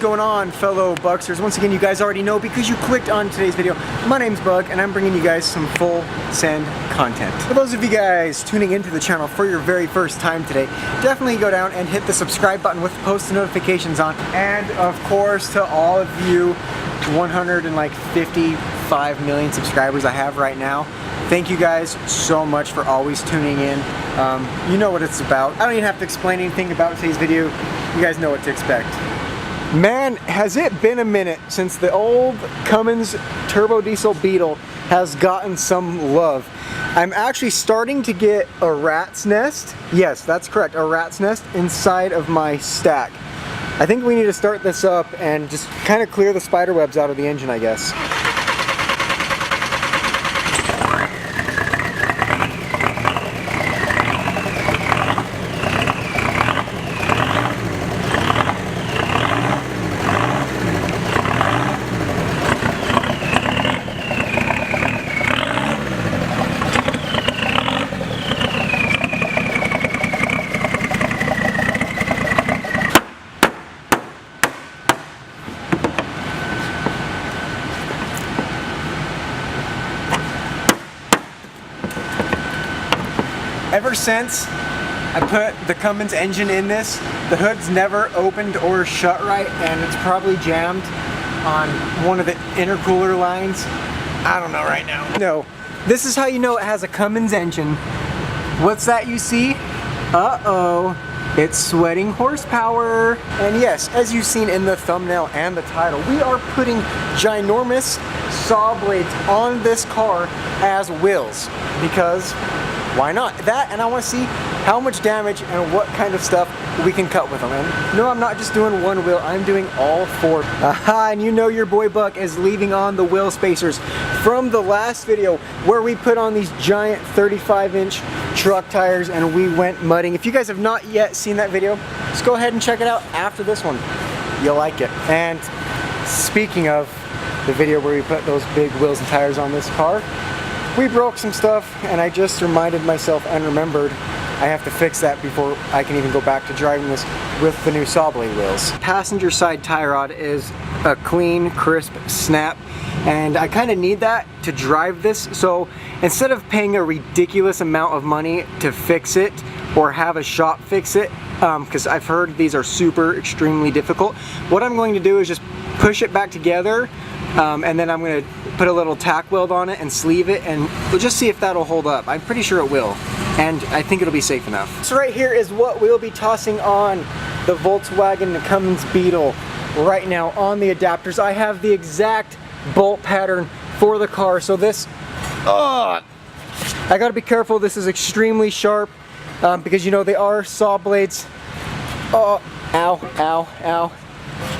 going on, fellow Bucksters? Once again, you guys already know because you clicked on today's video. My name's Bug, and I'm bringing you guys some full send content. For those of you guys tuning into the channel for your very first time today, definitely go down and hit the subscribe button with post notifications on. And of course, to all of you 155 million subscribers I have right now, thank you guys so much for always tuning in. You know what it's about. I don't even have to explain anything about today's video. You guys know what to expect. Man, has it been a minute since the old Cummins turbo diesel Beetle has gotten some love. I'm actually starting to get a rat's nest. Yes, that's correct, a rat's nest inside of my stack. I think we need to start this up and just kind of clear the spider webs out of the engine, I guess. Ever since I put the Cummins engine in this, the hood's never opened or shut right, and it's probably jammed on one of the intercooler lines. I don't know right now. No, this is how you know it has a Cummins engine. What's that you see? Uh-oh, it's sweating horsepower. And yes, as you've seen in the thumbnail and the title, we are putting ginormous saw blades on this car as wheels, because why not? That, and I want to see how much damage and what kind of stuff we can cut with them. And no, I'm not just doing one wheel, I'm doing all four. Aha, and you know your boy Buck is leaving on the wheel spacers from the last video where we put on these giant 35-inch truck tires and we went mudding. If you guys have not yet seen that video, just go ahead and check it out after this one. You'll like it. And speaking of the video where we put those big wheels and tires on this car, we broke some stuff, and I just reminded myself and remembered I have to fix that before I can even go back to driving this with the new saw blade wheels. Passenger side tie rod is a clean, crisp snap, and I kind of need that to drive this, so instead of paying a ridiculous amount of money to fix it or have a shop fix it, because I've heard these are super extremely difficult, what I'm going to do is just push it back together, and then I'm going to put a little tack weld on it and sleeve it, and we'll just see if that'll hold up. I'm pretty sure it will, and I think it'll be safe enough. So right here is what we'll be tossing on the Volkswagen Cummins Beetle right now on the adapters. I have the exact bolt pattern for the car, so this, I gotta be careful, this is extremely sharp, because you know they are saw blades. Oh, ow, ow, ow.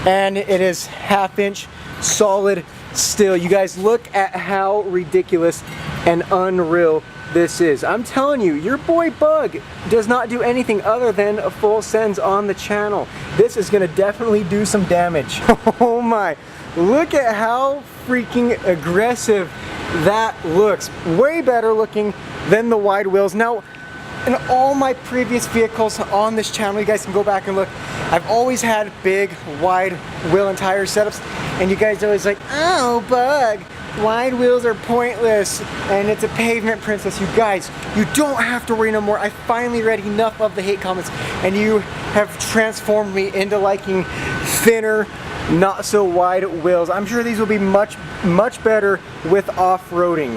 And it is 1/2 inch solid steel. You guys, look at how ridiculous and unreal this is. I'm telling you, your boy Bug does not do anything other than full sends on the channel. This is gonna definitely do some damage. Oh my, look at how freaking aggressive that looks. Way better looking than the wide wheels. Now, in all my previous vehicles on this channel, you guys can go back and look, I've always had big, wide wheel and tire setups, and you guys are always like, oh, Bug, wide wheels are pointless, and it's a pavement princess. You guys, you don't have to worry no more. I finally read enough of the hate comments, and you have transformed me into liking thinner, not so wide wheels. I'm sure these will be much better with off-roading,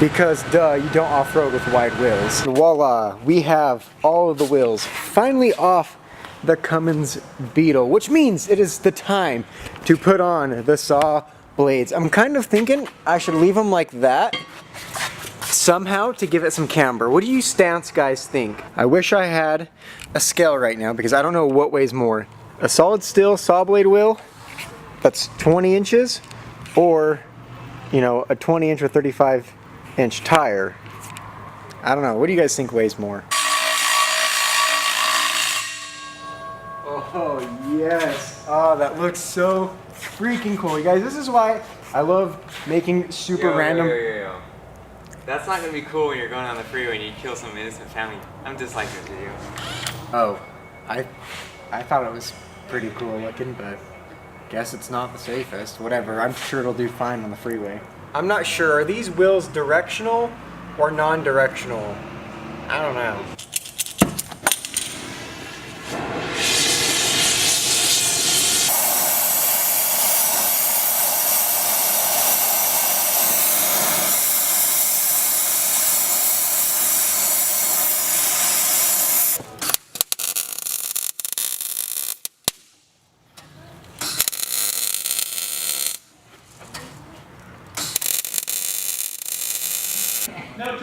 because duh, you don't off-road with wide wheels. Voila, we have all of the wheels finally off the Cummins Beetle, which means it is the time to put on the saw blades. I'm kind of thinking I should leave them like that somehow to give it some camber. What do you stance guys think? I wish I had a scale right now, because I don't know what weighs more. A solid steel saw blade wheel that's 20 inches, or, you know, a 20 inch or 35-inch tire. I don't know. What do you guys think weighs more? Oh, yes. Oh, that looks so freaking cool. You guys, this is why I love making super random... Yo. That's not going to be cool when you're going on the freeway and you kill some innocent family. I'm disliking this video. Oh, I thought it was pretty cool looking, but Guess it's not the safest. Whatever, I'm sure it'll do fine on the freeway. I'm not sure, are these wheels directional or non-directional? I don't know.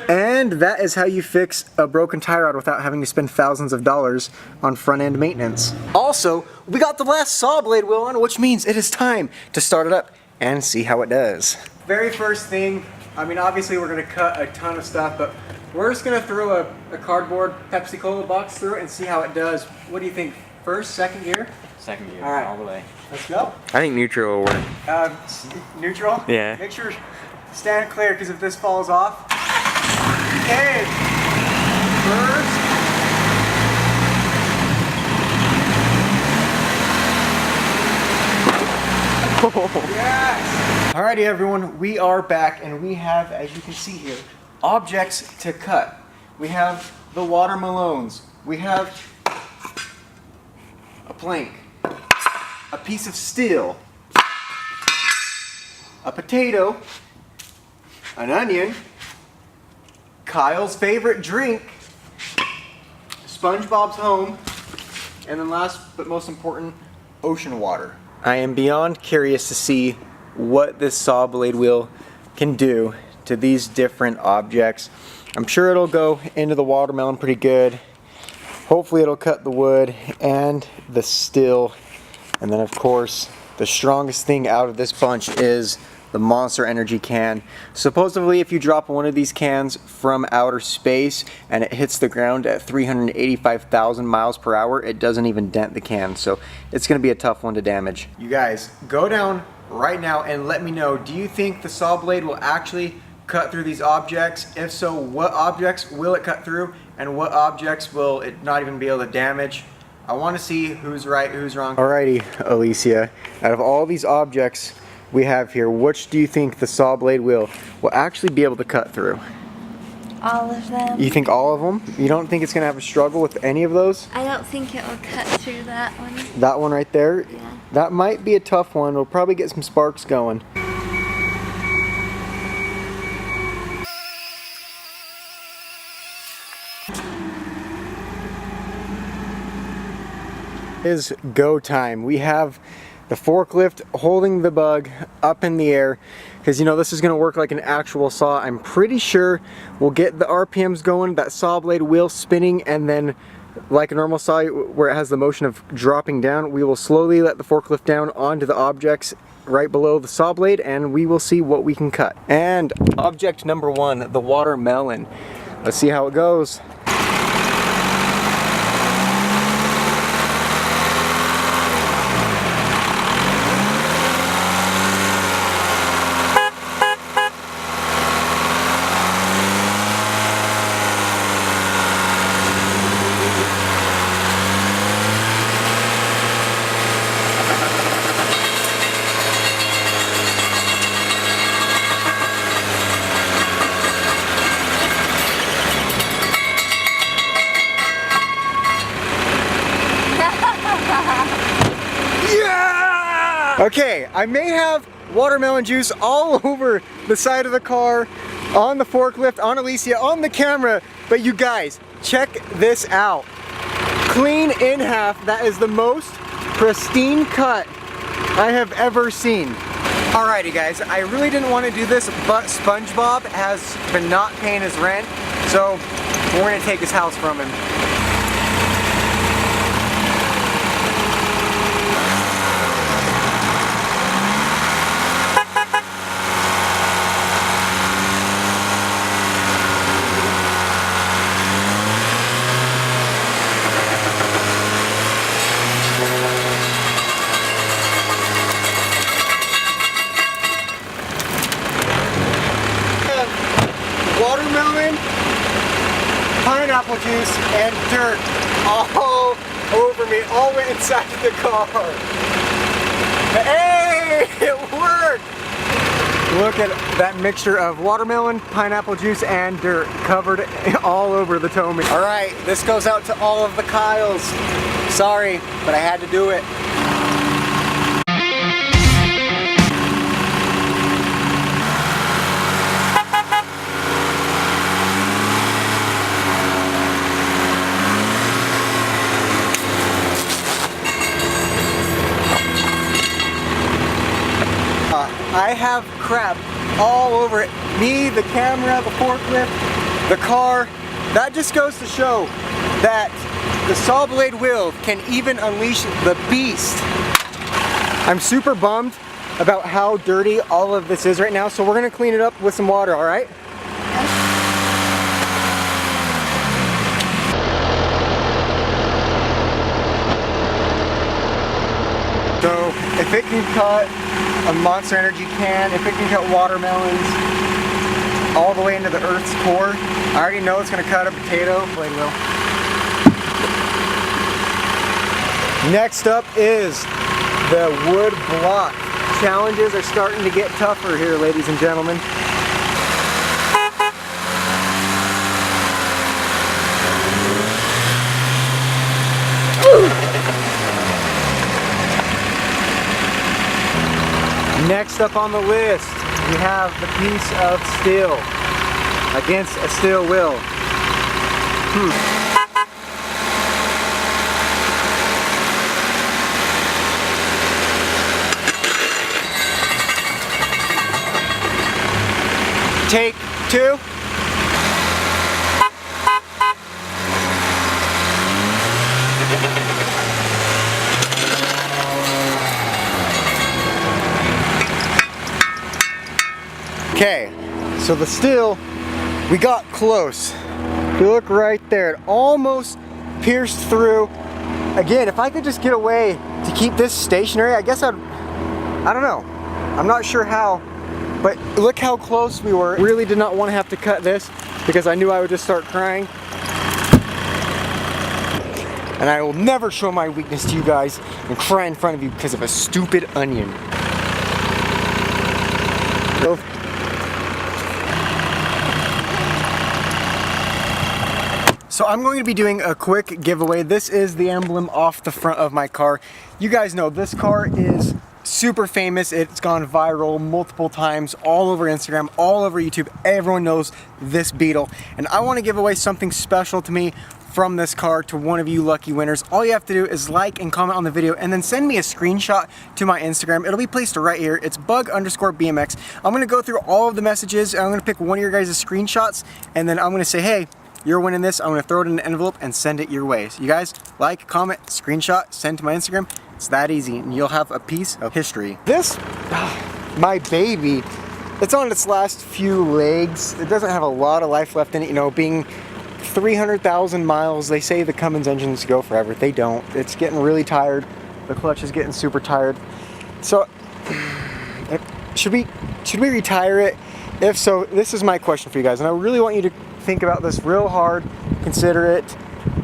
And that is how you fix a broken tie rod without having to spend thousands of dollars on front end maintenance. Also, we got the last saw blade wheel on, which means it is time to start it up and see how it does. Very first thing, I mean obviously we're gonna cut a ton of stuff, but we're just gonna throw a cardboard Pepsi Cola box through it and see how it does. What do you think? First, second gear? Second gear, all right, all the way. Let's go. I think neutral will work. Neutral? Yeah. Make sure stand clear, because if this falls off. Okay. First. Yes. Alrighty everyone, we are back and we have, as you can see here, objects to cut. We have the watermelons. We have a plank, a piece of steel, a potato, an onion, Kyle's favorite drink, SpongeBob's home, and then last but most important, ocean water. I am beyond curious to see what this saw blade wheel can do to these different objects. I'm sure it'll go into the watermelon pretty good. Hopefully it'll cut the wood and the steel. And then of course, the strongest thing out of this bunch is the Monster Energy can. Supposedly if you drop one of these cans from outer space and it hits the ground at 385,000 miles per hour, it doesn't even dent the can. So it's gonna be a tough one to damage. You guys, go down right now and let me know, do you think the saw blade will actually cut through these objects? If so, what objects will it cut through and what objects will it not even be able to damage? I want to see who's right, who's wrong. Alrighty, Alicia, out of all these objects we have here, which do you think the saw blade will actually be able to cut through? All of them. You think all of them? You don't think it's going to have a struggle with any of those? I don't think it will cut through that one. That one right there? Yeah. That might be a tough one. It'll probably get some sparks going. It is go time. We have the forklift holding the bug up in the air because you know this is going to work like an actual saw. I'm pretty sure we'll get the RPMs going, that saw blade wheel spinning, and then like a normal saw where it has the motion of dropping down, we will slowly let the forklift down onto the objects right below the saw blade and we will see what we can cut. And object number one, the watermelon. Let's see how it goes. Okay, I may have watermelon juice all over the side of the car, on the forklift, on Alicia, on the camera, but you guys, check this out. Clean in half, that is the most pristine cut I have ever seen. Alrighty guys, I really didn't want to do this, but SpongeBob has been not paying his rent, so we're going to take his house from him. Watermelon, pineapple juice, and dirt all over me, all went inside the car. Hey, it worked! Look at that mixture of watermelon, pineapple juice, and dirt covered all over the Tomy. All right, this goes out to all of the Kyles. Sorry, but I had to do it. I have crap all over it. Me, the camera, the forklift, the car. That just goes to show that the saw blade wheel can even unleash the beast. I'm super bummed about how dirty all of this is right now, so we're gonna clean it up with some water, all right? So if it can cut a Monster Energy can, if it can cut watermelons all the way into the Earth's core, I already know it's gonna cut a potato blade wheel. Next up is the wood block. Challenges are starting to get tougher here, ladies and gentlemen. Next up on the list, we have the piece of steel against a steel wheel. Take two. Okay, so the steel, we got close. If you look right there, it almost pierced through. Again, if I could just get away to keep this stationary, I guess I don't know. I'm not sure how, but look how close we were. Really did not want to have to cut this because I knew I would just start crying. And I will never show my weakness to you guys and cry in front of you because of a stupid onion. So, So I'm going to be doing a quick giveaway. This is the emblem off the front of my car. You guys know this car is super famous. It's gone viral multiple times all over Instagram, all over YouTube. Everyone knows this Beetle. And I want to give away something special to me from this car to one of you lucky winners. All you have to do is like and comment on the video and then send me a screenshot to my Instagram. It'll be placed right here. It's bug_BMX. I'm going to go through all of the messages and I'm going to pick one of your guys' screenshots and then I'm going to say, hey, you're winning this. I'm going to throw it in an envelope and send it your way. So you guys, like, comment, screenshot, send to my Instagram. It's that easy and you'll have a piece of history. This, my baby, it's on its last few legs. It doesn't have a lot of life left in it, you know, being 300,000 miles. They say the Cummins engines go forever. They don't. It's getting really tired. The clutch is getting super tired. So, should we retire it? If so, this is my question for you guys, and I really want you to think about this real hard, consider it.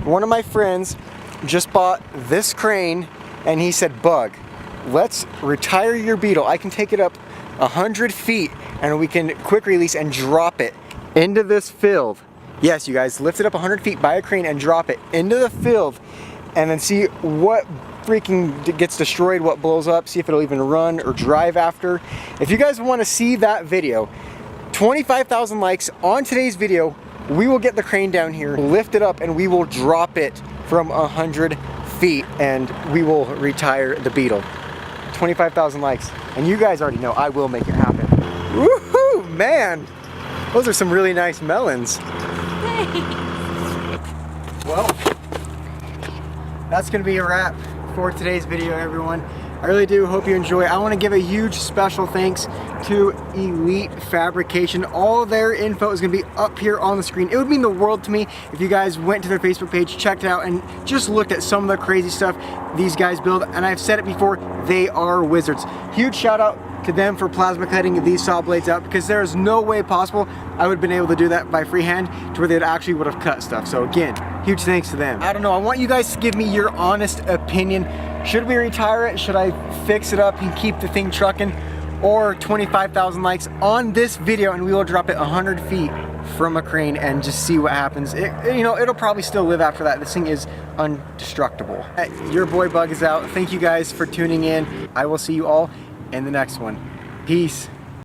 One of my friends just bought this crane and he said, Bug, let's retire your Beetle. I can take it up 100 feet and we can quick release and drop it into this field. Yes, you guys, lift it up 100 feet by a crane and drop it into the field and then see what freaking gets destroyed, what blows up, see if it'll even run or drive after. If you guys want to see that video, 25,000 likes on today's video, we will get the crane down here, lift it up, and we will drop it from 100 feet and we will retire the Beetle. 25,000 likes. And you guys already know I will make it happen. Woohoo, man! Those are some really nice melons. Well, that's gonna be a wrap for today's video, everyone. I really do hope you enjoy. I want to give a huge special thanks to Elite Fabrication. All their info is going to be up here on the screen. It would mean the world to me if you guys went to their Facebook page, checked it out, and just looked at some of the crazy stuff these guys build. And I've said it before, they are wizards. Huge shout out to them for plasma cutting these saw blades out, because there is no way possible I would have been able to do that by freehand to where they actually would have cut stuff. So again, huge thanks to them. I don't know, I want you guys to give me your honest opinion. Should we retire it? Should I fix it up and keep the thing trucking? Or 25,000 likes on this video and we will drop it 100 feet from a crane and just see what happens. You know, it'll probably still live after that. This thing is indestructible. Your boy Bug is out. Thank you guys for tuning in. I will see you all in the next one. Peace.